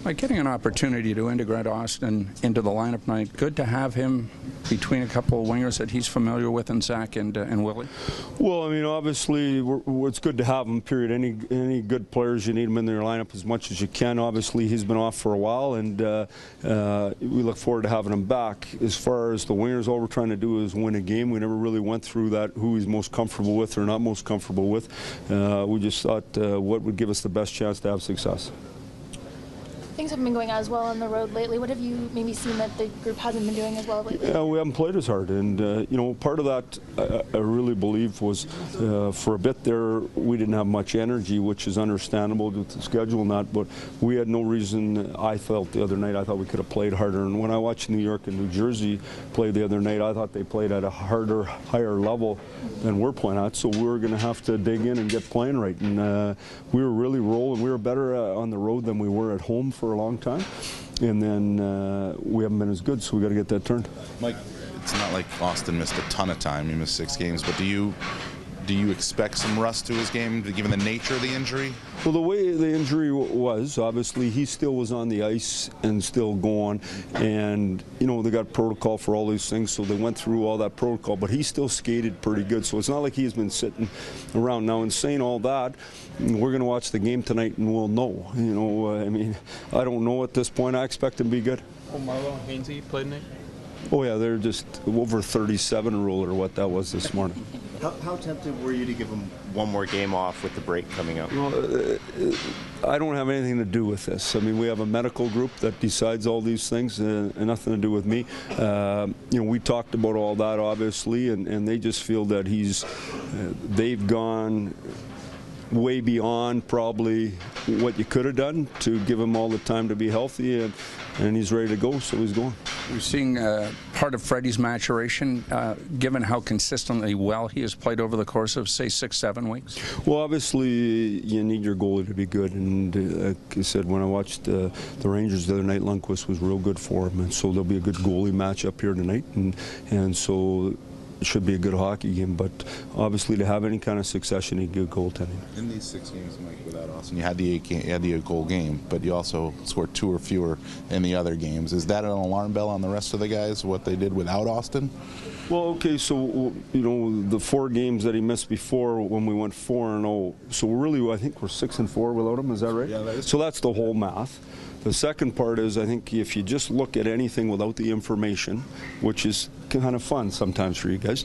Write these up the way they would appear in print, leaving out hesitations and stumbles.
By getting an opportunity to integrate Austin into the lineup tonight, good to have him between a couple of wingers that he's familiar with in Zach and Willie? Well, I mean, obviously, it's good to have him, period. Any good players, you need them in their lineup as much as you can. Obviously, he's been off for a while, and we look forward to having him back. As far as the wingers, all we're trying to do is win a game. We never really went through that, who he's most comfortable with or not most comfortable with. We just thought what would give us the best chance to have success. Things haven't been going as well on the road lately. What have you maybe seen that the group hasn't been doing as well lately? Yeah, we haven't played as hard, and you know, part of that I really believe was for a bit there we didn't have much energy, which is understandable with the schedule and that. But we had no reason. I felt the other night I thought we could have played harder. And when I watched New York and New Jersey play the other night, I thought they played at a harder, higher level than we're playing at. So we were going to have to dig in and get playing right. And we were really rolling. We were better on the road than we were at home for a long time, and then we haven't been as good, so we got to get that turned. Mike, it's not like Austin missed a ton of time. He missed 6 games, but do you expect some rust to his game, given the nature of the injury? Well, the way the injury was, obviously, he still was on the ice and still going, and, you know, they got protocol for all these things, so they went through all that protocol, but he still skated pretty good, so it's not like he's been sitting around. Now, in saying all that, we're going to watch the game tonight and we'll know. You know, I mean, I don't know at this point. I expect him to be good. Oh, Marlo and Hainsey played tonight? Oh, yeah, they're just over 37 rule or what that was this morning. How tempted were you to give him one more game off with the break coming up? Well, I don't have anything to do with this. I mean, we have a medical group that decides all these things, and nothing to do with me. You know, we talked about all that, obviously, and they just feel that they've gone way beyond probably what you could have done to give him all the time to be healthy, and he's ready to go, so he's going. We're seeing part of Freddie's maturation, given how consistently well he has played over the course of, say, 6-7 weeks? Well, obviously, you need your goalie to be good, and like I said, when I watched the Rangers the other night, Lundqvist was real good for him, and so there'll be a good goalie match up here tonight, and so it should be a good hockey game, but obviously to have any kind of success, you need good goaltending. In these 6 games, Mike, without Austin, you had the 8-goal game, but you also scored 2 or fewer in the other games. Is that an alarm bell on the rest of the guys, what they did without Austin? Well, okay, so, you know, the 4 games that he missed before when we went 4-0, so really, I think we're 6-4 without him, is that right? Yeah, that is. So that's the whole math. The second part is, I think if you just look at anything without the information, which is kind of fun sometimes for you guys,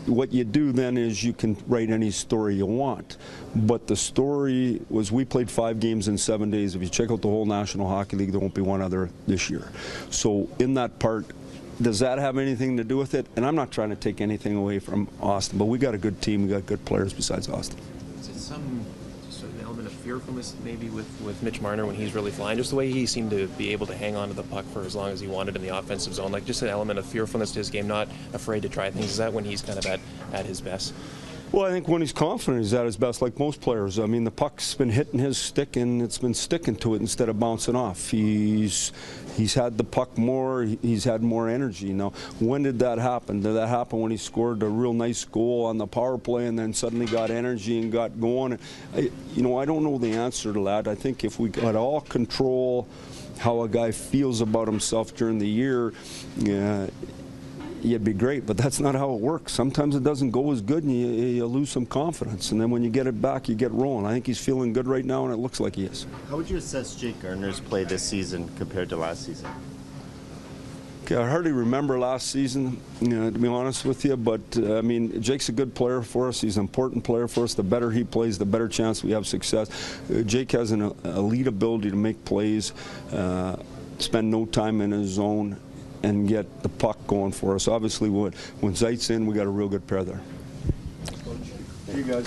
what you do then is you can write any story you want. But the story was we played 5 games in 7 days. If you check out the whole National Hockey League, there won't be one other this year. So in that part, does that have anything to do with it? And I'm not trying to take anything away from Austin, but we got a good team. We got good players besides Austin. Is it some sort of element of fearfulness maybe with Mitch Marner when he's really flying? Just the way he seemed to be able to hang on to the puck for as long as he wanted in the offensive zone, like just an element of fearfulness to his game, not afraid to try things. Is that when he's kind of at his best? Well, I think when he's confident, he's at his best, like most players. I mean, the puck's been hitting his stick, and it's been sticking to it instead of bouncing off. He's had the puck more. He's had more energy. Now, when did that happen? Did that happen when he scored a real nice goal on the power play and then suddenly got energy and got going? You know, I don't know the answer to that. I think if we got all control how a guy feels about himself during the year, it'd be great, but that's not how it works. Sometimes it doesn't go as good and you lose some confidence, and then when you get it back, you get rolling. I think he's feeling good right now, and it looks like he is. How would you assess Jake Gardner's play this season compared to last season? Okay, I hardly remember last season, you know, to be honest with you, but I mean, Jake's a good player for us. He's an important player for us. The better he plays, the better chance we have success. Jake has an elite ability to make plays, spend no time in his zone, and get the puck going for us. Obviously, when Zeit's in, we got a real good pair there. Thank you guys.